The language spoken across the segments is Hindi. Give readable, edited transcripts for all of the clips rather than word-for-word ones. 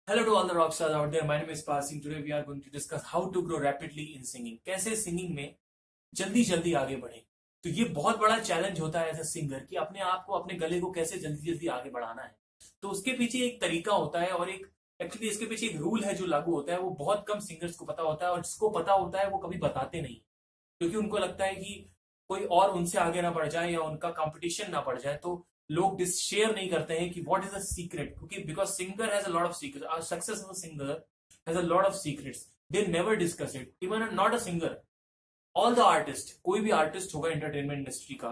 Hello to all the rock stars out there. My name is Passing. Today we are going to discuss how to grow rapidly in singing. कैसे सिंगिंग में जल्दी जल्दी आगे बढ़े। तो ये बहुत बड़ा चैलेंज होता है एज अ सिंगर कि अपने आप को अपने गले को कैसे जल्दी जल्दी आगे बढ़ाना है। तो उसके पीछे एक तरीका होता है और एक एक्चुअली इसके पीछे एक रूल है जो लागू होता है। वो बहुत कम सिंगर्स को पता होता है और जिसको पता होता है वो कभी बताते नहीं, क्योंकि उनको लगता है कि कोई और उनसे आगे ना बढ़ जाए या उनका कंपटीशन ना बढ़ जाए। तो लोग डिस शेयर नहीं करते हैं कि व्हाट इज द सीक्रेट, क्योंकि because singer has a lot of secrets, a successful singer has a lot of secrets, they never discuss it. Even not a singer, all the artist, कोई भी आर्टिस्ट होगा एंटरटेनमेंट इंडस्ट्री का,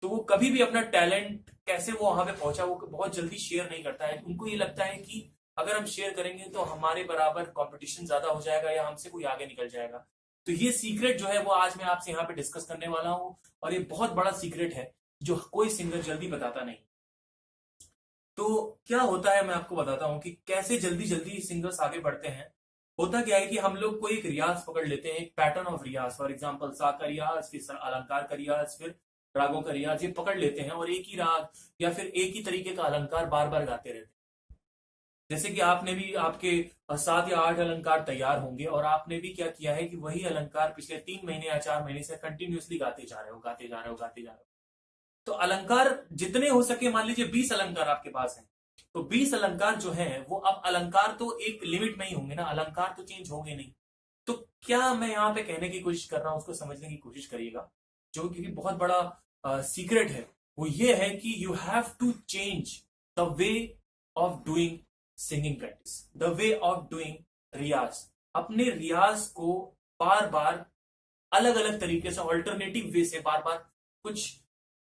तो वो कभी भी अपना टैलेंट कैसे वो वहां पे पहुंचा वो बहुत जल्दी शेयर नहीं करता है। उनको ये लगता है कि अगर हम शेयर करेंगे तो हमारे बराबर कंपटीशन ज्यादा हो जाएगा या हमसे कोई आगे निकल जाएगा। तो ये सीक्रेट जो है वो आज मैं आपसे यहाँ पे डिस्कस करने वाला हूँ, और ये बहुत बड़ा सीक्रेट है जो कोई सिंगर जल्दी बताता नहीं। तो क्या होता है मैं आपको बताता हूँ कि कैसे जल्दी जल्दी सिंगर्स आगे बढ़ते हैं। होता क्या है कि हम लोग कोई एक रियाज पकड़ लेते हैं, एक पैटर्न ऑफ रियाज, फॉर एग्जांपल सा का रियाज, फिर अलंकार का रियाज, फिर रागों का रियाज, ये पकड़ लेते हैं और एक ही राग या फिर एक ही तरीके का अलंकार बार बार गाते रहते हैं। जैसे कि आपने भी आपके 7 या 8 अलंकार तैयार होंगे और आपने भी क्या किया है कि वही अलंकार पिछले 3 महीने या 4 महीने से कंटिन्यूअसली गाते जा रहे हो, गाते जा रहे हो, गाते जा रहे हो। तो अलंकार जितने हो सके, मान लीजिए 20 अलंकार आपके पास हैं, तो 20 अलंकार जो है वो अब अलंकार तो एक लिमिट में ही होंगे ना, अलंकार तो चेंज होंगे नहीं। तो क्या मैं यहाँ पे कहने की कोशिश कर रहा हूं उसको समझने की कोशिश करिएगा। जो क्योंकि बहुत बड़ा सीक्रेट है वो ये है कि you have to change the way of doing singing practice, the way of doing रियाज। अपने रियाज को बार बार अलग अलग तरीके से, ऑल्टरनेटिव वे से बार बार कुछ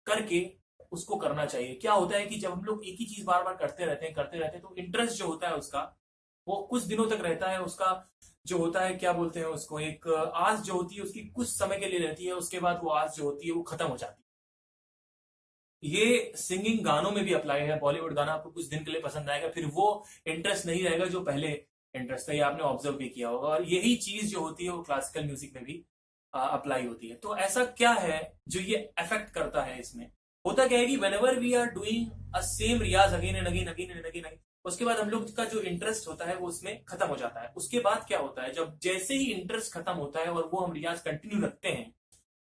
करके उसको करना चाहिए। क्या होता है कि जब हम लोग एक ही चीज बार बार करते रहते हैं तो इंटरेस्ट जो होता है उसका वो कुछ दिनों तक रहता है। उसका जो होता है, क्या बोलते हैं उसको, एक आस जो होती है उसकी कुछ समय के लिए रहती है, उसके बाद वो आस जो होती है वो खत्म हो जाती है। ये सिंगिंग गानों में भी अप्लाई है। बॉलीवुड गाना आपको कुछ दिन के लिए पसंद आएगा, फिर वो इंटरेस्ट नहीं रहेगा जो पहले इंटरेस्ट था। ये आपने ऑब्जर्व भी किया होगा, और यही चीज जो होती है वो क्लासिकल म्यूजिक में भी अप्लाई होती है। तो ऐसा क्या है जो ये अफेक्ट करता है इसमें। होता क्या है कि whenever we are doing a same रियाज again and again again and again, उसके बाद हम लोग का जो इंटरेस्ट होता है वो उसमें खत्म हो जाता है। उसके बाद क्या होता है, जब जैसे ही इंटरेस्ट खत्म होता है और वो हम रियाज कंटिन्यू रखते हैं,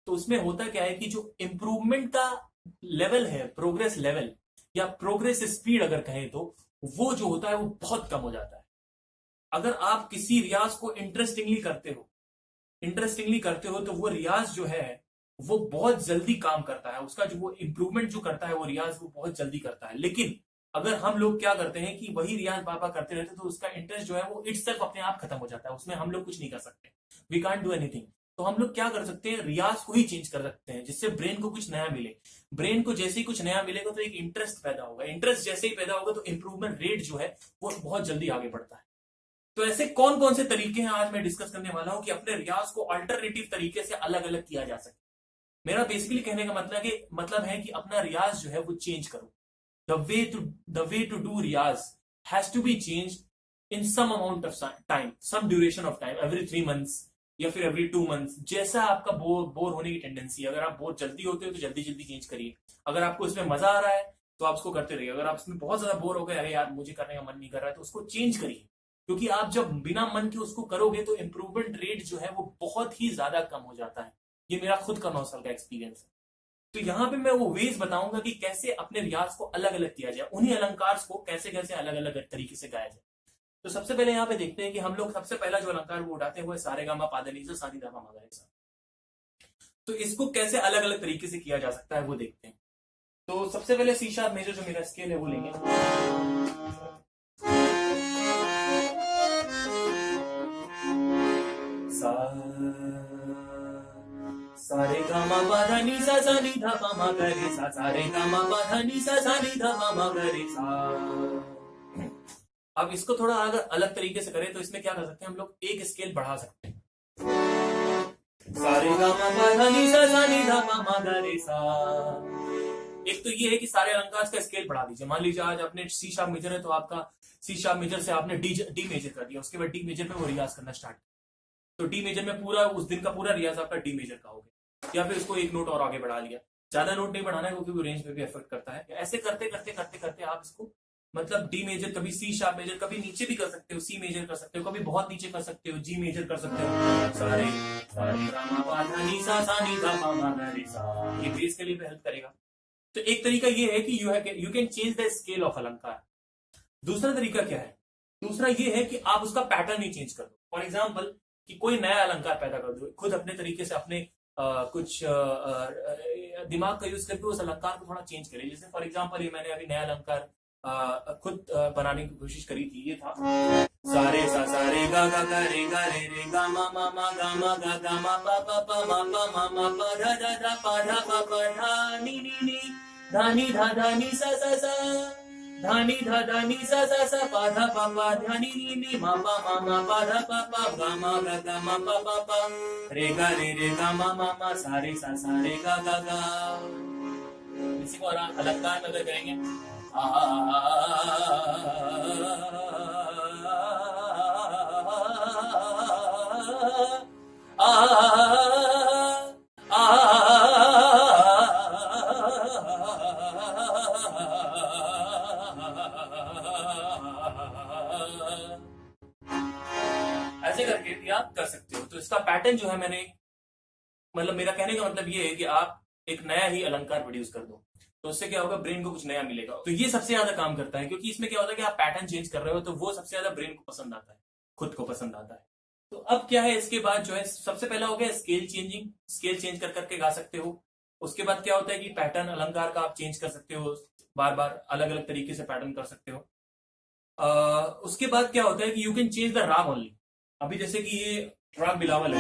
तो उसमें होता क्या है कि जो इम्प्रूवमेंट का लेवल है, प्रोग्रेस लेवल या प्रोग्रेस स्पीड अगर कहें, तो वो जो होता है वो बहुत कम हो जाता है। अगर आप किसी रियाज को इंटरेस्टिंगली करते हो तो वो रियाज जो है वो बहुत जल्दी काम करता है। उसका जो वो इंप्रूवमेंट जो करता है वो रियाज वो बहुत जल्दी करता है। लेकिन अगर हम लोग क्या करते हैं कि वही रियाज बाबा करते रहते, तो उसका इंटरेस्ट जो है वो इटसेल्फ अपने आप खत्म हो जाता है, उसमें हम लोग कुछ नहीं कर सकते। We can't do anything. तो हम लोग क्या कर सकते हैं, रियाज को ही चेंज कर सकते हैं जिससे ब्रेन को कुछ नया मिले। ब्रेन को जैसे ही कुछ नया मिलेगा तो एक इंटरेस्ट पैदा होगा, इंटरेस्ट जैसे ही पैदा होगा तो इंप्रूवमेंट रेट जो है वो बहुत जल्दी आगे बढ़ता है। तो ऐसे कौन कौन से तरीके हैं आज मैं डिस्कस करने वाला हूं कि अपने रियाज को अल्टरनेटिव तरीके से अलग अलग किया जा सके। मेरा बेसिकली कहने का मतलब है कि अपना रियाज जो है वो चेंज करो। द वे टू डू रियाज has to be change in some amount of time, some duration of time, every 3 months या फिर एवरी 2 मंथ्स, जैसा आपका बोर होने की टेंडेंसी है। अगर आप बोर जल्दी होते हो तो जल्दी जल्दी चेंज करिए। अगर आपको इसमें मजा आ रहा है तो आप उसको करते रहिए। अगर आप इसमें बहुत ज्यादा बोर हो गए, अरे यार मुझे करने का मन नहीं कर रहा है, तो उसको चेंज करिए। क्योंकि आप जब बिना मन के उसको करोगे तो इंप्रूवमेंट रेट जो है वो बहुत ही ज्यादा कम हो जाता है। ये मेरा खुद का 9 साल का एक्सपीरियंस है। तो यहाँ पे मैं वो वेज बताऊंगा कि कैसे अपने रियाज को अलग अलग किया जाए, उन्हीं अलंकार को कैसे कैसे अलग अलग तरीके से गाया जाए। तो सबसे पहले यहाँ पे देखते हैं कि हम लोग सबसे पहला जो अलंकार वो उठाते हैं वो है सारे गामा पाधनी सा सानी धा पा गा सा। तो इसको कैसे अलग अलग तरीके से किया जा सकता है वो देखते हैं। तो सबसे पहले सी शार्प मेजर जो मेरा स्केल है वो लेंगे। सारे गामा पाधा नी सा सा नी धा पा मा गा रे सा, सारे गामा पाधा नी सा सा नी धा पा मा गा रे सा। अब इसको थोड़ा अगर अलग तरीके से करें तो इसमें क्या कर सकते हैं हम लोग, एक स्केल बढ़ा सकते हैं। सारे गामा पाधा नी सा सा नी धा पा मा गा रे सा। एक तो ये है कि सारे अलंकार का स्केल बढ़ा दीजिए। मान लीजिए आज आपने सी शार्प मेजर है तो आपका सी शार्प मेजर से आपने डी मेजर कर दिया, उसके बाद डी मेजर में वो रियाज करना स्टार्ट, तो डी मेजर में पूरा उस दिन का पूरा रियाज आपका डी मेजर का हो गया। या फिर इसको एक नोट और आगे बढ़ा लिया, ज्यादा नोट नहीं बढ़ाना है क्योंकि वो रेंज में भी इफेक्ट करता है। ऐसे करते करते करते करते आप इसको मतलब डी मेजर, कभी सी शार्प मेजर, कभी नीचे भी कर सकते हो, सी मेजर कर सकते हो, कभी बहुत नीचे कर सकते हो, जी मेजर कर सकते हो। सारे ये बेस के लिए भी हेल्प करेगा। तो एक तरीका ये है कि you can change the scale of अलंकार। दूसरा तरीका क्या है? दूसरा ये है कि आप उसका पैटर्न ही चेंज कर दो। फॉर एग्जाम्पल कि कोई नया अलंकार पैदा कर दो, खुद अपने तरीके से अपने कुछ दिमाग का यूज करके उस अलंकार को थोड़ा चेंज करें। जैसे फॉर एग्जाम्पल ये मैंने अभी नया अलंकार खुद बनाने की कोशिश करी थी। ये था सारे सा सारे गा गा गा रे गा मा मा मा गा मा पा पा पा मा पा धा धा धा पा धा पा पा धा नी नी नी धा नी धा धा नी सा सा सा धा नी धा धा नी सा सा सा पा धा पा पा धा नी नी नी मा पा धा पा पा गा मा पा पा रे गा मा सारे सा सारे गा गा गा। इसी को अलंकार में अगर करेंगे ऐसे करके भी आप कर सकते हो। तो इसका पैटर्न जो है मैंने, मतलब मेरा कहने का मतलब ये है कि आप एक नया ही अलंकार प्रोड्यूस कर दो, तो उससे क्या होगा, ब्रेन को कुछ नया मिलेगा। तो ये सबसे ज्यादा काम करता है, क्योंकि इसमें क्या होता है कि आप पैटर्न चेंज कर रहे हो, तो वो सबसे ज्यादा ब्रेन को पसंद आता है, खुद को पसंद आता है। तो अब क्या है, इसके बाद जो है सबसे पहला हो गया स्केल चेंजिंग। स्केल चेंज कर करके गा सकते हो। उसके बाद क्या होता है कि पैटर्न अलंकार का आप चेंज कर सकते हो, बार बार अलग अलग तरीके से पैटर्न कर सकते हो। उसके बाद क्या होता है कि यू कैन चेंज द राग ओनली। अभी जैसे कि ये राग बिलावल है,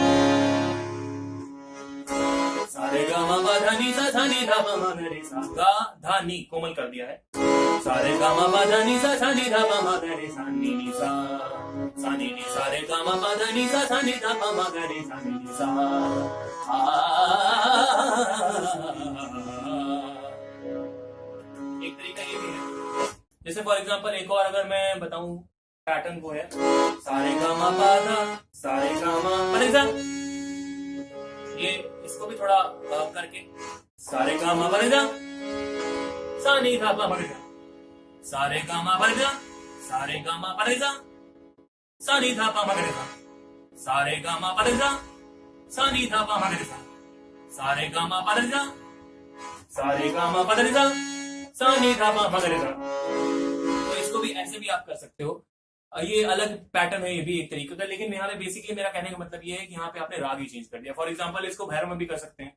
सारे गा मा पा धा नी सा धा नी धा मा मा गा रे सा गा धा नी कोमल कर दिया है। सारे गा मा पा धा नी सा धा नी धा मा मा गा रे सा नी नी सा नी नी सारे गा मा पा धा नी सा धा नी धा मा मा गा रे सा नी नी सा। एक तरीका ये भी है। जैसे फॉर एग्जांपल एक और अगर मैं बताऊं पैटर्न को है, सारे गा मा पा धा सारे गा मा, फॉर एग्जांपल ये इसको भी थोड़ा करके सारे गा मा पा धा सा नी धा पा धा सारे गा मा पा धा सारे गा मा पा धा सा नी धा पा मा गा धा सारे गा मा पा धा सा नी धा पा मा गा धा सारे गा मा पा धा सारे गा मा पा धा सा नी धा पा मा गा धा। तो इसको भी ऐसे भी आप कर सकते हो। ये अलग पैटर्न है, ये भी एक तरीके का, लेकिन यहाँ पे बेसिकली मेरा कहने का मतलब ये है कि यहाँ पे आपने राग ही चेंज कर दिया। फॉर एग्जांपल इसको भैरव में भी कर सकते हैं।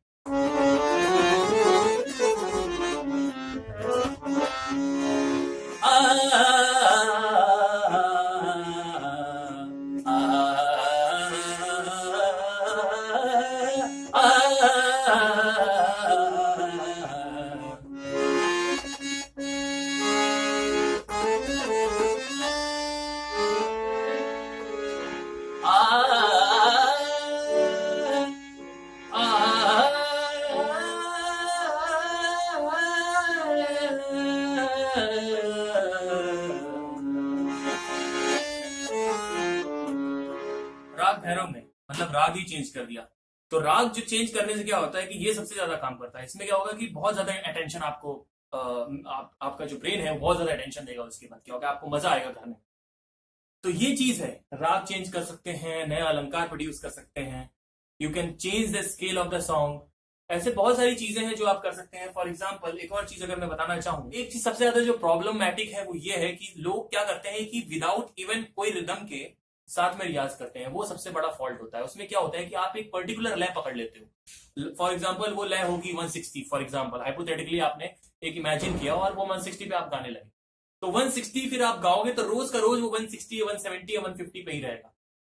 राग भैरव में मतलब राग ही चेंज कर दिया। तो राग जो चेंज करने से क्या होता है कि ये सबसे ज्यादा काम करता है। इसमें क्या होगा कि बहुत ज्यादा अटेंशन आपको आपका जो ब्रेन है वो बहुत ज्यादा अटेंशन देगा। उसके बाद क्या होगा, आपको मजा आएगा करने। तो ये चीज है, राग चेंज कर सकते हैं, नया अलंकार प्रोड्यूस कर सकते हैं, you can change the scale of the song. ऐसे बहुत सारी चीजें हैं जो आप कर सकते हैं। फॉर एग्जाम्पल एक और चीज अगर मैं बताना चाहूँ, एक चीज सबसे ज्यादा जो प्रॉब्लमैटिक है वो ये है कि लोग क्या करते हैं कि विदाउट इवन कोई रिदम के साथ में रियाज करते हैं। वो सबसे बड़ा फॉल्ट होता है। उसमें क्या होता है कि आप एक पर्टिकुलर लय पकड़ लेते हो। फॉर एग्जाम्पल वो लय होगी 160, फॉर एग्जाम्पल हाइपोथेटिकली आपने एक इमेजिन किया और वो 160 पे आप गाने लगे, तो 160 फिर आप गाओगे तो रोज का रोज वो 160 या 170 या 150 पे ही रहेगा।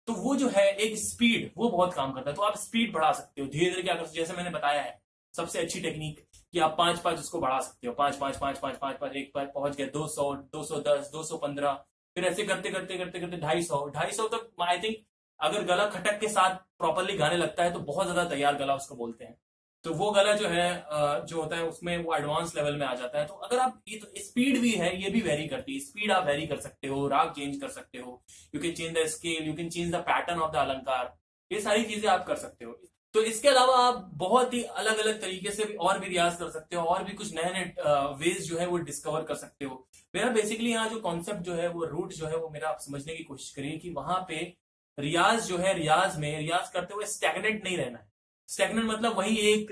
तो वो जो है एक स्पीड, वो बहुत काम करता है। तो आप स्पीड बढ़ा सकते हो धीरे धीरे। क्या कर सकते हो, जैसे मैंने बताया है सबसे अच्छी टेक्निक कि आप 5-5 उसको बढ़ा सकते हो। 5-5-5-5-5-5 एक पर पहुंच गए 200, 210, 215, फिर ऐसे करते करते करते करते 250 तक। आई थिंक अगर गला खटक के साथ प्रॉपरली गाने लगता है तो बहुत ज्यादा तैयार गला उसको बोलते हैं। तो वो गला जो है जो होता है उसमें वो एडवांस लेवल में आ जाता है। तो अगर आप ये, तो स्पीड भी है, ये भी वेरी करती है। स्पीड आप वेरी कर सकते हो, राग चेंज कर सकते हो, you can change the scale, you can change the pattern of the अलंकार। ये सारी चीजें आप कर सकते हो। तो इसके अलावा आप बहुत ही अलग अलग तरीके से भी और भी रियाज कर सकते हो, और भी कुछ नए नए वेज जो है वो डिस्कवर कर सकते हो। मेरा बेसिकली यहाँ जो कॉन्सेप्ट जो है वो रूट जो है वो मेरा आप समझने की कोशिश करिए कि वहां पे रियाज जो है, रियाज करते हुए स्टैग्नेंट नहीं रहना है। स्टैग्नेंट मतलब वही एक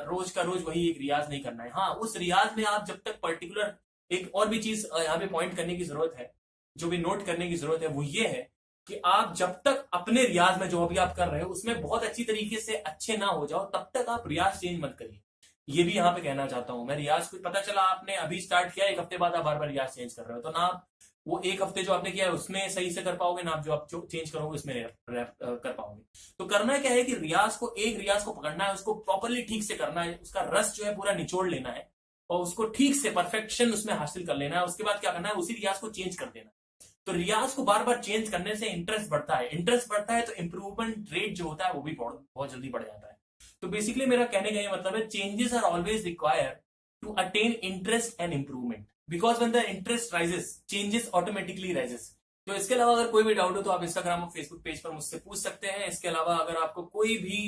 रोज का रोज वही एक रियाज नहीं करना है। हाँ, उस रियाज में आप जब तक पर्टिकुलर एक और भी चीज यहाँ पे पॉइंट करने की जरूरत है, जो भी नोट करने की जरूरत है, वो ये है कि आप जब तक अपने रियाज में जो अभी आप कर रहे हो उसमें बहुत अच्छी तरीके से अच्छे ना हो जाओ, तब तक आप रियाज चेंज मत करिए। ये भी यहाँ पे कहना चाहता हूं मैं। रियाज को पता चला आपने अभी स्टार्ट किया, एक हफ्ते बाद आप बार बार रियाज चेंज कर रहे हो, तो ना आप वो एक हफ्ते जो आपने किया है उसमें सही से कर पाओगे, ना आप जो चेंज करोगे उसमें कर पाओगे। तो करना क्या है कि रियाज को, एक रियाज को पकड़ना है, उसको प्रॉपरली ठीक से करना है, उसका रस जो है पूरा निचोड़ लेना है और उसको ठीक से परफेक्शन उसमें हासिल कर लेना है। उसके बाद क्या करना है, उसी रियाज को चेंज कर देना। तो रियाज को बार बार चेंज करने से इंटरेस्ट बढ़ता है, इंटरेस्ट बढ़ता है तो इंप्रूवमेंट रेट जो होता है वो भी बहुत जल्दी बढ़ जाता है। तो बेसिकली मेरा कहने का ये मतलब है, changes are always required to attain interest and improvement, because when the interest rises changes automatically rises. तो इसके अलावा अगर कोई भी डाउट हो तो आप इंस्टाग्राम और फेसबुक पेज पर मुझसे पूछ सकते हैं। इसके अलावा अगर आपको कोई भी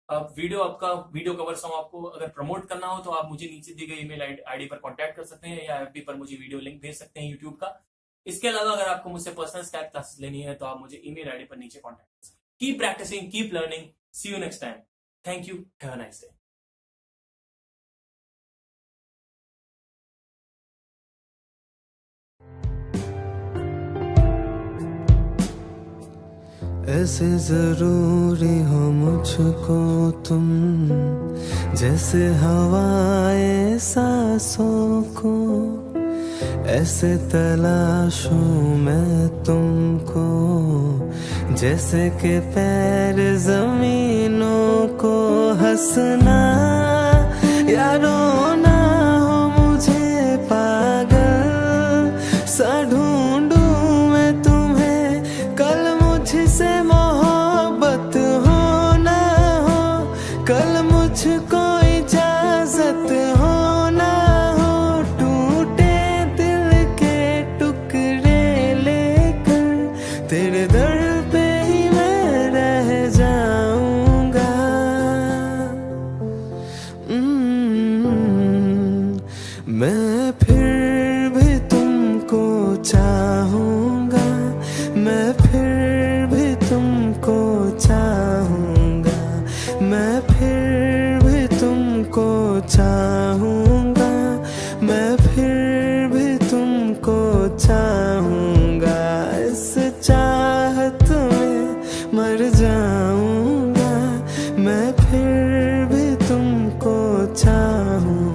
वीडियो कवर सॉन्ग आपको अगर प्रमोट करना हो तो आप मुझे नीचे दी गई ईमेल आईडी पर कांटेक्ट कर सकते हैं, या एफबी पर मुझे वीडियो लिंक भेज सकते हैं यूट्यूब का। इसके अलावा अगर आपको मुझसे पर्सनल स्टाइल क्लासेस लेनी है तो आप मुझे ईमेल आईडी पर नीचे कांटेक्ट कर सकते हैं। Keep practicing, keep learning, see you next time. Thank you, have a nice day. ऐसे जरूरी हो मुझको तुम, जैसे हवाएं सांसों को, ऐसे तलाशूं मैं तुमको, जैसे के पैर जमीनों को। हंसना या रोना हो मुझे पागल सा ढूंढूं मैं तुम्हें, कल मुझसे मोहब्बत हो ना हो, कल मुझको इजाजत हो ना हो, टूटे दिल के टुकड़े लेकर तेरे दर पे ही मैं रह जाऊंगा। मैं फिर भी तुमको चाहूंगा, मैं फिर भी तुमको चाहूंगा, मैं फिर भी तुमको चाहूंगा, मैं फिर भी तुमको चाहूंगा। इस चाहत में मर जाऊंगा, मैं फिर भी तुमको चाहूंगा।